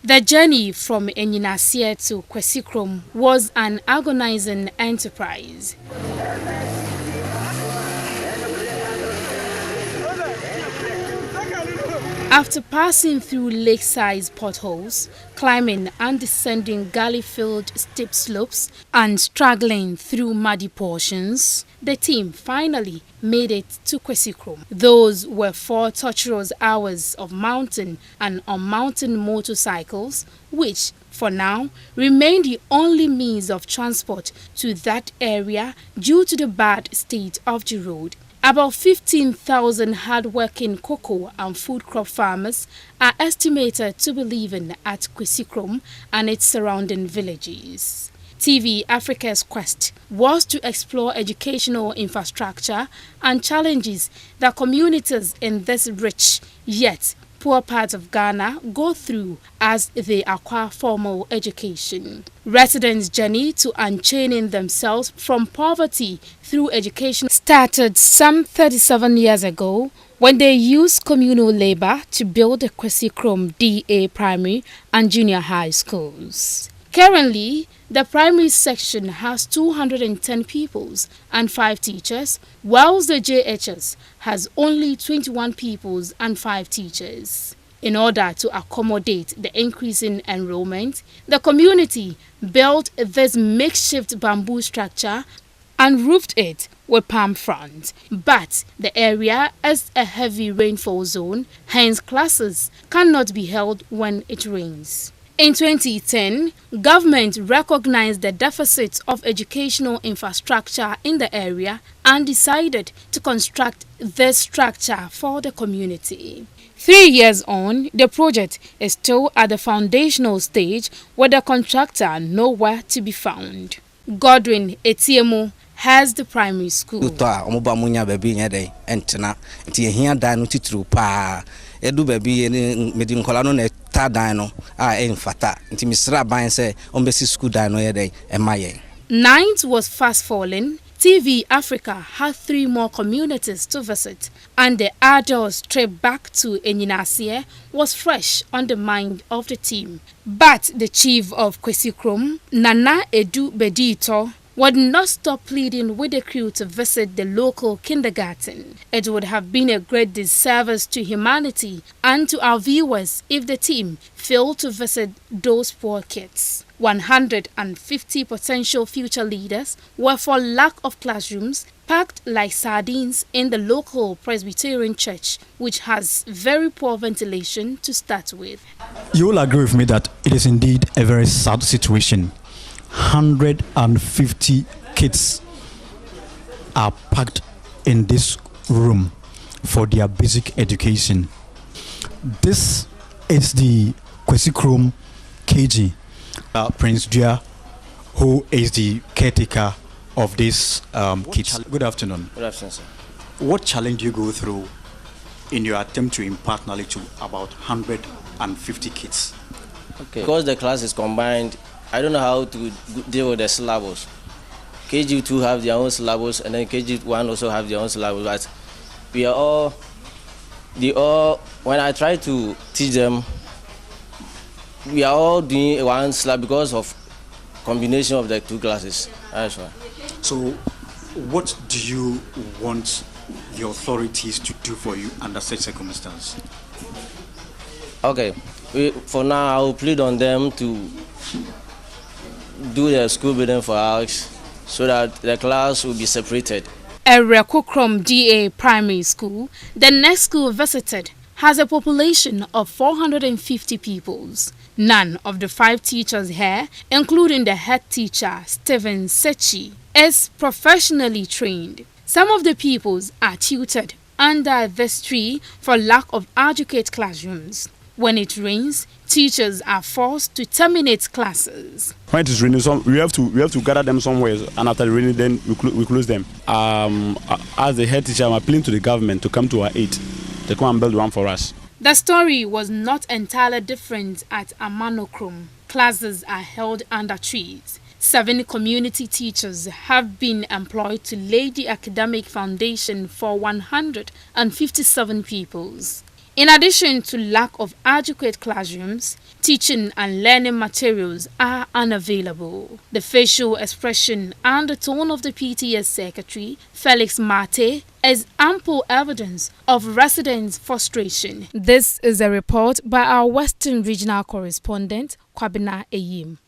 The journey from Enyinasie to Kwesikrom was an agonizing enterprise. After passing through lake-sized potholes, climbing and descending gully-filled steep slopes, and struggling through muddy portions, the team finally made it to Kwesikrom. Those were 4 torturous hours of mountain and on-mountain motorcycles, which, for now, remain the only means of transport to that area due to the bad state of the road. About 15,000 hard-working cocoa and food crop farmers are estimated to be living at Kwesikrom and its surrounding villages. TV Africa's quest was to explore educational infrastructure and challenges that communities in this rich yet poor parts of Ghana go through as they acquire formal education. Residents' journey to unchaining themselves from poverty through education started some 37 years ago when they used communal labor to build the Kwesikrom DA primary and junior high schools. Currently, the primary section has 210 pupils and 5 teachers, whilst the JHS has only 21 pupils and 5 teachers. In order to accommodate the increase in enrollment, the community built this makeshift bamboo structure and roofed it with palm fronds. But the area is a heavy rainfall zone, hence classes cannot be held when it rains. In 2010, government recognized the deficits of educational infrastructure in the area and decided to construct this structure for the community. 3 years on, the project is still at the foundational stage with the contractor nowhere to be found. Godwin Etiemu has the primary school. Edu baby medi nkola no na ta dan no a emfata nti misra ban se ombesi school dan no yede emaye. Night was fast falling. TV Africa had 3 more communities to visit, and the arduous trip back to Enyinasie was fresh on the mind of the team. But the chief of Kwesikrom, Nana Edu Bedito, would not stop pleading with the crew to visit the local kindergarten. It would have been a great disservice to humanity and to our viewers if the team failed to visit those poor kids. 150 potential future leaders were, for lack of classrooms, packed like sardines in the local Presbyterian church, which has very poor ventilation to start with. You will agree with me that it is indeed a very sad situation. 150 kids are packed in this room for their basic education. This is the Kwesikrom KG, Prince Dia, who is the caretaker of this kids. Good afternoon. Good afternoon, sir. What challenge do you go through in your attempt to impart knowledge to about 150 kids? Okay. Because the class is combined, I don't know how to deal with the syllables. KG2 have their own syllables, and then KG1 also have their own syllables. But we are all, when I try to teach them, we are all doing one syllable because of combination of the 2 classes. That's why. So, what do you want the authorities to do for you under such circumstances? Okay, for now I will plead on them to do the school building for us so that the class will be separated. Kwesikrom DA Primary School, the next school visited, has a population of 450 pupils. None of the 5 teachers here, including the head teacher, Stephen Sechi, is professionally trained. Some of the pupils are tutored under this tree for lack of adequate classrooms. When it rains, teachers are forced to terminate classes. When it is raining, we have to gather them somewhere, and after the raining, then we close them. As the head teacher, I'm appealing to the government to come to our aid, to come and build one for us. The story was not entirely different at Amanokrom. Classes are held under trees. 7 community teachers have been employed to lay the academic foundation for 157 pupils. In addition to lack of adequate classrooms, teaching and learning materials are unavailable. The facial expression and the tone of the PTS secretary, Felix Mate, is ample evidence of residents' frustration. This is a report by our Western Regional correspondent, Kwabena Ayim.